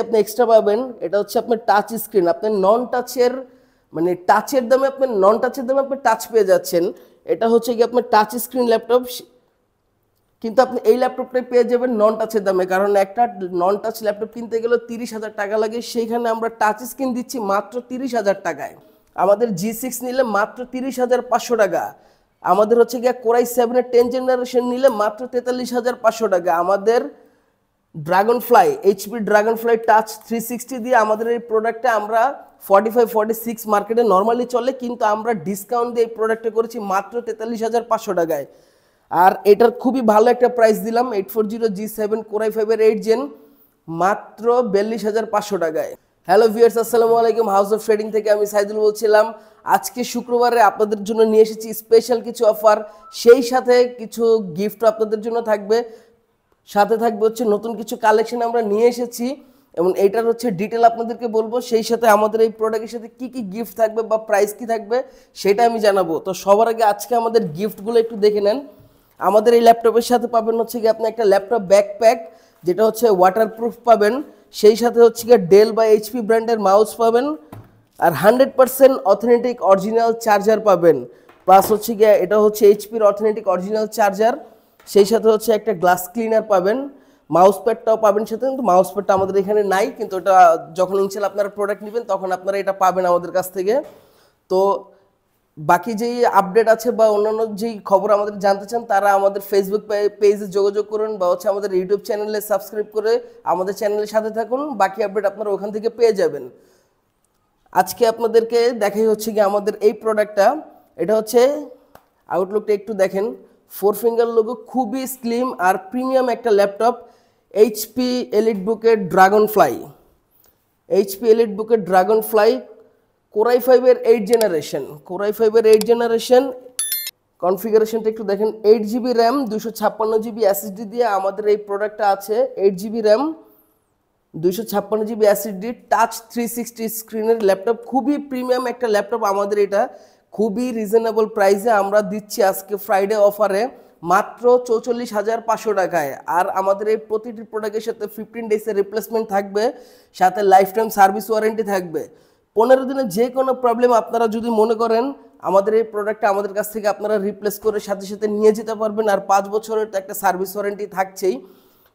আপনি এক্সট্রা পাবেন, এটা হচ্ছে আপনার টাচ স্ক্রিন। আপনি নন টাচের মানে টাচের দামে আপনি নন টাচের দামে আপনি টাচ পেয়ে যাচ্ছেন। এটা হচ্ছে কি আপনার টাচ স্ক্রিন ল্যাপটপ, কিন্তু আপনি এই ল্যাপটপটাই পেয়ে যাবেন নন টাচের দামে। কারণ একটা নন টাচ ল্যাপটপ কিনতে গেলে 30,000 টাকা লাগে, সেইখানে আমরা টাচ স্ক্রিন দিচ্ছি মাত্র 30,000 টাকায়। আমাদের G6 নিলে মাত্র 30,500 টাকা। আমাদের হচ্ছে গিয়ে কোরাই 7-এর 10 জেনারেশন নিলে মাত্র 43,500 টাকা। আমাদের dragon fly, HP dragon fly touch 360 দিয়ে আমাদের এই প্রোডাক্টটা আমরা 45-46 মার্কেটে নর্মালি চলে, কিন্তু আমরা ডিসকাউন্ট দিয়ে এই প্রোডাক্টটা করেছি মাত্র 43,500 টাকায়। আর এটার খুবই ভালো একটা প্রাইস দিলাম, 840G7 কোরাই 5-এর 8 জেন মাত্র 42,500 টাকায়। হ্যালো ভিউয়ার্স, আসসালামু আলাইকুম। হাউস অফ ট্রেডিং থেকে আমি সাইদুল বলছিলাম। আজকে শুক্রবারে আপনাদের জন্য নিয়ে এসেছি স্পেশাল কিছু অফার, সেই সাথে কিছু গিফট আপনাদের জন্য থাকবে। সাথে থাকবে হচ্ছে নতুন কিছু কালেকশন আমরা নিয়ে এসেছি, এবং এইটার হচ্ছে ডিটেল আপনাদেরকে বলবো। সেই সাথে আমাদের এই প্রোডাক্টের সাথে কি কি গিফট থাকবে বা প্রাইস কি থাকবে সেটা আমি জানাবো। তো সবার আগে আজকে আমাদের গিফটগুলো একটু দেখে নেন। আমাদের এই ল্যাপটপের সাথে পাবেন হচ্ছে কি আপনি একটা ল্যাপটপ ব্যাকপ্যাক, যেটা হচ্ছে ওয়াটারপ্রুফ পাবেন। সেই সাথে হচ্ছে কি ডেল বা এইচপি ব্র্যান্ডের মাউস পাবেন, আর 100% অথেন্টিক অরিজিনাল চার্জার পাবেন। প্লাস হচ্ছে গিয়ে এটা হচ্ছে এইচপির অথেন্টিক অরিজিনাল চার্জার। সেই সাথে হচ্ছে একটা গ্লাস ক্লিনার পাবেন, মাউস প্যাডটাও পাবেন সাথে। কিন্তু মাউস প্যাডটা আমাদের এখানে নাই, কিন্তু ওটা যখন ইনশাল্লাহ আপনারা প্রোডাক্ট নেবেন তখন আপনারা এটা পাবেন আমাদের কাছ থেকে। তো বাকি যেই আপডেট আছে বা অন্যান্য যেই খবর আমাদের জানতে চান, তারা আমাদের ফেসবুক পেজে যোগাযোগ করুন বা হচ্ছে আমাদের ইউটিউব চ্যানেলে সাবস্ক্রাইব করে আমাদের চ্যানেলের সাথে থাকুন। বাকি আপডেট আপনারা ওখান থেকে পেয়ে যাবেন। আজকে আপনাদেরকে দেখাই হচ্ছে কি আমাদের এই প্রোডাক্টটা। এটা হচ্ছে আউটলুকটা একটু দেখেন, 4 ফিঙ্গার লোগো, খুবই স্লিম আর প্রিমিয়াম একটা ল্যাপটপ। এইচপি এলিটবুকের ড্রাগন ফ্লাই, এইচপি এলিটবুকের ড্রাগন ফ্লাই কোরাই 5-এর 8 জেনারেশন, কোরাই 5-এর 8 জেনারেশন। কনফিগারেশনটা একটু দেখেন, 8GB র্যাম 256GB SSD দিয়ে আমাদের এই প্রোডাক্টটা আছে। 8GB RAM 256GB SSD, touch 360 স্ক্রিনের ল্যাপটপ, খুবই প্রিমিয়াম একটা ল্যাপটপ। আমাদের এটা খুবই রিজনেবল প্রাইসে আমরা দিচ্ছি আজকে ফ্রাইডে অফারে মাত্র 44,500 টাকায়। আর আমাদের এই প্রতিটি প্রোডাক্টের সাথে 15 ডেজের রিপ্লেসমেন্ট থাকবে, সাথে লাইফ টাইম সার্ভিস ওয়ারেন্টি থাকবে। 15 দিনে যে কোনো প্রবলেম আপনারা যদি মনে করেন, আমাদের এই প্রোডাক্টটা আমাদের কাছ থেকে আপনারা রিপ্লেস করে সাথে সাথে নিয়ে যেতে পারবেন। আর 5 বছরের তো একটা সার্ভিস ওয়ারেন্টি থাকছেই।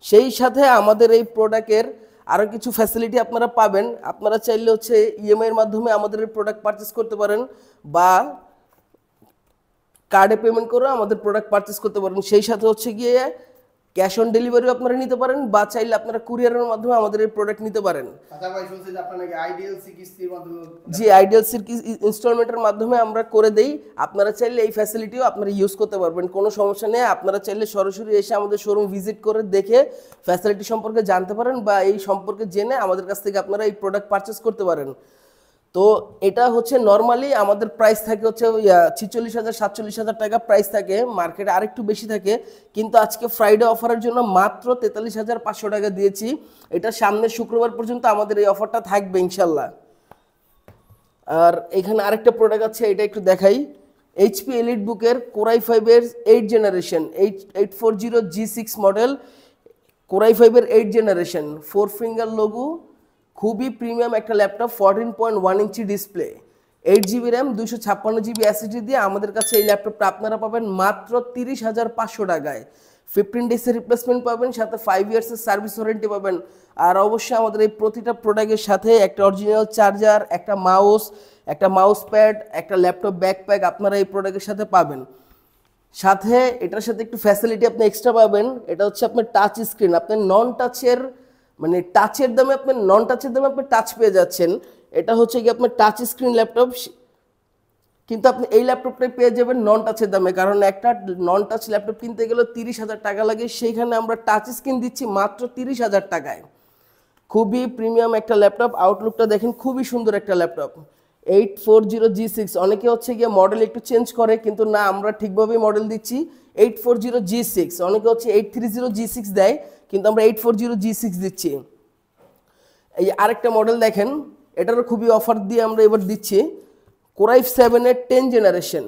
সেই সাথে আমাদের এই প্রোডাক্টের আরও কিছু ফ্যাসিলিটি আপনারা পাবেন। আপনারা চাইলে হচ্ছে ইএমআইয়ের মাধ্যমে আমাদের এই প্রোডাক্ট পারচেস করতে পারেন, বা কার্ডে পেমেন্ট করে আমাদের প্রোডাক্ট পারচেস করতে পারেন। সেই সাথে হচ্ছে গিয়ে ক্যাশ অন ডেলিভারিও আপনারা নিতে পারেন, বা চাইলে আপনারা কুরিয়ারের মাধ্যমে আমাদের এই প্রোডাক্ট নিতে পারেন। জি, আইডিয়াল সির ইনস্টলমেন্টের মাধ্যমে আমরা করে দেই। আপনারা চাইলে এই ফ্যাসিলিটিও আপনারা ইউজ করতে পারবেন, কোনো সমস্যা নেই। আপনারা চাইলে সরাসরি এসে আমাদের শোরুম ভিজিট করে দেখে ফ্যাসিলিটি সম্পর্কে জানতে পারেন, বা এই সম্পর্কে জেনে আমাদের কাছ থেকে আপনারা এই প্রোডাক্ট পারচেস করতে পারেন। তো এটা হচ্ছে নর্মালি আমাদের প্রাইস থাকে হচ্ছে 46,000-47,000 টাকা প্রাইস থাকে, মার্কেটে আরেকটু বেশি থাকে। কিন্তু আজকে ফ্রাইডে অফারের জন্য মাত্র 43,500 টাকা দিয়েছি। এটা সামনের শুক্রবার পর্যন্ত আমাদের এই অফারটা থাকবে ইনশাল্লাহ। আর এখানে আরেকটা প্রোডাক্ট আছে, এটা একটু দেখাই। এইচপি এলিটবুকের কোরাই 5-এর 8 জেনারেশন, 840G6 মডেল, কোরাই 5-এর 8 জেনারেশন, 4 ফিঙ্গার লোগো, খুবই প্রিমিয়াম একটা laptop, 14.1 inch display, 8GB RAM 256GB SSD দিয়ে আমাদের কাছে এই ল্যাপটপটা আপনারা পাবেন মাত্র 30,500 টাকায়। 15 ডেজের রিপ্লেসমেন্ট পাবেন, সাথে 5 ইয়ার্সের সার্ভিস ওয়ারেন্টি পাবেন। আর অবশ্যই আমাদের এই প্রতিটা প্রোডাক্টের সাথে একটা অরিজিনাল চার্জার, একটা মাউস, একটা মাউস প্যাড, একটা ল্যাপটপ ব্যাকপ্যাক আপনারা এই প্রোডাক্টের সাথে পাবেন। সাথে এটার সাথে একটু ফ্যাসিলিটি আপনি এক্সট্রা পাবেন, এটা হচ্ছে আপনার টাচ স্ক্রিন। আপনি নন টাচের মানে টাচের দামে আপনি নন টাচের দামে আপনি টাচ পেয়ে যাচ্ছেন। এটা হচ্ছে কি আপনার টাচ স্ক্রিন ল্যাপটপ, কিন্তু আপনি এই ল্যাপটপটাই পেয়ে যাবেন নন টাচের দামে। কারণ একটা নন টাচ ল্যাপটপ কিনতে গেলে 30,000 টাকা লাগে, সেইখানে আমরা টাচ স্ক্রিন দিচ্ছি মাত্র 30,000 টাকায়। খুবই প্রিমিয়াম একটা ল্যাপটপ। আউটলুকটা দেখেন, খুবই সুন্দর একটা ল্যাপটপ। 840G6, অনেকে হচ্ছে গিয়ে মডেল একটু চেঞ্জ করে, কিন্তু না, আমরা ঠিকভাবেই মডেল দিচ্ছি 840G6। অনেকে হচ্ছে 830G6 দেয়, কিন্তু আমরা 840G6 দিচ্ছি। এই আরেকটা মডেল দেখেন, এটারও খুবই অফার দিয়ে আমরা এবার দিচ্ছি। কোরাই 7-এর 10 জেনারেশন,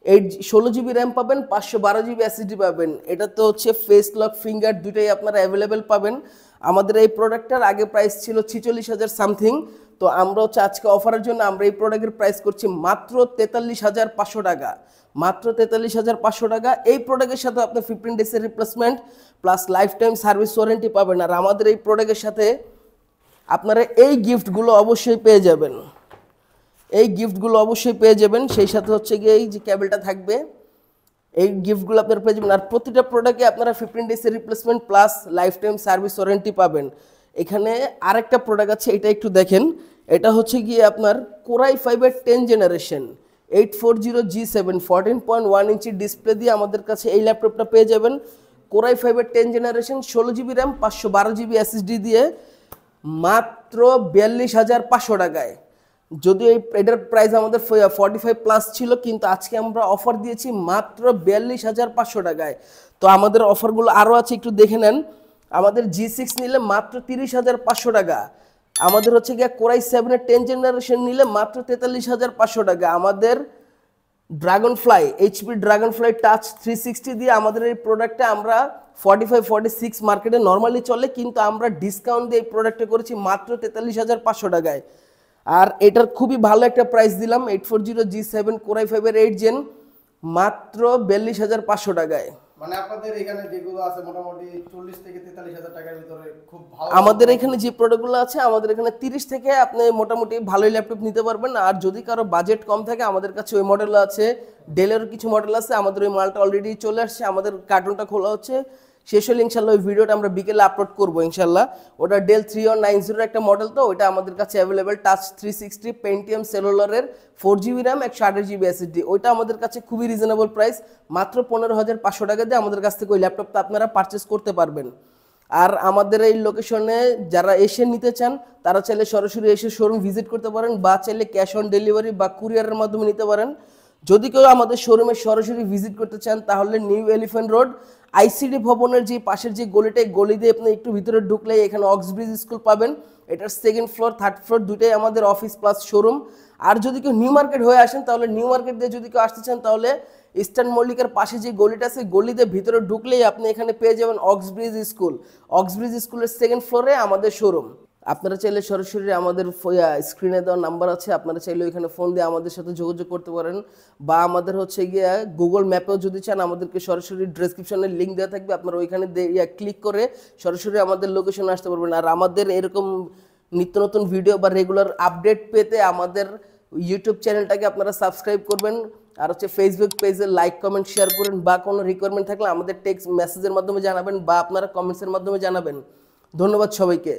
16 GB র্যাম পাবেন, 512 GB SSD পাবেন। এটা তো হচ্ছে ফেস লক ফিঙ্গার দুটোই আপনারা অ্যাভেলেবেল পাবেন। আমাদের এই প্রোডাক্টটার আগে প্রাইস ছিল 46,000 সামথিং। তো আমরা হচ্ছে আজকে অফারের জন্য আমরা এই প্রোডাক্টের প্রাইস করছি মাত্র 43,500 টাকা, মাত্র 43,500 টাকা। এই প্রোডাক্টের সাথে আপনি 15 ডেজের replacement plus life time service warranty পাবেন। আর আমাদের এই প্রোডাক্টের সাথে আপনারা এই গিফটগুলো অবশ্যই পেয়ে যাবেন, এই গিফটগুলো অবশ্যই পেয়ে যাবেন। সেই সাথে হচ্ছে গিয়ে এই যে কেবলটা থাকবে, এই গিফটগুলো আপনারা পেয়ে যাবেন। আর প্রতিটা প্রোডাক্টে আপনারা 15 ডেজের replacement plus life time service warranty পাবেন। এখানে আরেকটা প্রোডাক্ট আছে, এটা একটু দেখেন। এটা হচ্ছে গিয়ে আপনার কোরাই 5-এর 10 জেনারেশন 840G7 14.1 ইঞ্চি ডিসপ্লে দিয়ে আমাদের কাছে এই ল্যাপটপটা পেয়ে যাবেন। কোরাই 5-এর 10 generation 16 GB RAM 512 GB SSD দিয়ে মাত্র 42,500 টাকায়। যদিও এটার প্রাইস আমাদের 45 প্লাস ছিল, কিন্তু আজকে আমরা অফার দিয়েছি মাত্র 42,500 টাকায়। তো আমাদের অফারগুলো আরও আছে, একটু দেখে নেন। আমাদের G6 নিলে মাত্র 30,500 টাকা। আমাদের হচ্ছে গিয়ে কোরাই 7-এর 10 জেনারেশন নিলে মাত্র 43,500 টাকা। আমাদের dragon fly HP dragon fly touch 360 দিয়ে আমাদের এই প্রোডাক্টটা আমরা 45-46 মার্কেটে নর্মালি চলে, কিন্তু আমরা ডিসকাউন্ট দিয়ে এই প্রোডাক্টটা করেছি মাত্র 43,500 টাকায়। আর এটার খুবই ভালো একটা প্রাইস দিলাম, 840G7 কোরাই 5-এর 8 জেন মাত্র 42,500 টাকায়। মানে আপনাদের এখানে যেগুলো আছে মোটামুটি 40 থেকে 43,000 টাকার ভিতরে খুব ভালো। আমাদের এখানে যে প্রোডাক্টগুলো আছে, আমাদের এখানে 30 থেকে আপনি মোটামুটি ভালোই ল্যাপটপ নিতে পারবেন। আর যদি কারো বাজেট কম থাকে, আমাদের কাছে ওই মডেল আছে, ডেলের কিছু মডেল আছে। আমাদের ওই মালটা অলরেডি চলে আসছে, আমাদের কার্টুনটা খোলা হচ্ছে, শেষ হলে ইনশাল্লাহ ওই ভিডিওটা আমরা বিকেলে আপলোড করবো ইনশাল্লাহ। ওটা ডেল 3190 একটা মডেল, তো ওটা আমাদের কাছে অ্যাভেলেবেল। টাচ 360 পেন্টিয়াম সেলুলারের 4GB র্যাম 128GB SSD, ওইটা আমাদের কাছে খুবই রিজনেবল প্রাইস, মাত্র 15,500 টাকা দিয়ে আমাদের কাছ থেকে ওই ল্যাপটপটা আপনারা পারচেস করতে পারবেন। আর আমাদের এই লোকেশনে যারা এসে নিতে চান, তারা চাইলে সরাসরি এসে শোরুম ভিজিট করতে পারেন, বা চাইলে ক্যাশ অন ডেলিভারি বা কুরিয়ারের মাধ্যমে নিতে পারেন। যদি কেউ আমাদের শোরুমে সরাসরি ভিজিট করতে চান, তাহলে নিউ এলিফ্যান্ট রোড ICD ভবনের যে পাশের যে গলিটা, গলি দিয়ে আপনি একটু ভিতরে ঢুকলে এখানে অক্সব্রিজ স্কুল পাবেন। এটার 2nd ফ্লোর 3rd ফ্লোর দুইটাই আমাদের অফিস প্লাস শোরুম। আর যদি কেউ নিউ মার্কেট হয়ে আসেন, তাহলে নিউ মার্কেট দিয়ে যদি কেউ আসতে চান, তাহলে ইস্টার্ন মল্লিকার পাশে যে গলিটা আছে, গলিতে ভিতরে ঢুকলেই আপনি এখানে পেয়ে যাবেন অক্সব্রিজ স্কুল। অক্সব্রিজ স্কুলের 2nd ফ্লোরে আমাদের শোরুম। আপনারা চাইলে সরাসরি আমাদের স্ক্রিনে দেওয়া নাম্বার আছে, আপনারা চাইলে ওইখানে ফোন দিয়ে আমাদের সাথে যোগাযোগ করতে পারেন, বা আমাদের হচ্ছে গিয়ে গুগল ম্যাপেও যদি চান, আমাদেরকে সরাসরি ডেসক্রিপশনে লিঙ্ক দেওয়া থাকবে, আপনারা ওইখানে ক্লিক করে সরাসরি আমাদের লোকেশনে আসতে পারবেন। আর আমাদের এরকম নিত্য নতুন ভিডিও বা রেগুলার আপডেট পেতে আমাদের ইউটিউব চ্যানেলটাকে আপনারা সাবস্ক্রাইব করবেন। আর হচ্ছে ফেসবুক পেজে লাইক কমেন্ট শেয়ার করেন, বা কোনো রিকোয়ারমেন্ট থাকলে আমাদের টেক্সট মেসেজের মাধ্যমে জানাবেন, বা আপনারা কমেন্টসের মাধ্যমে জানাবেন। ধন্যবাদ সবাইকে।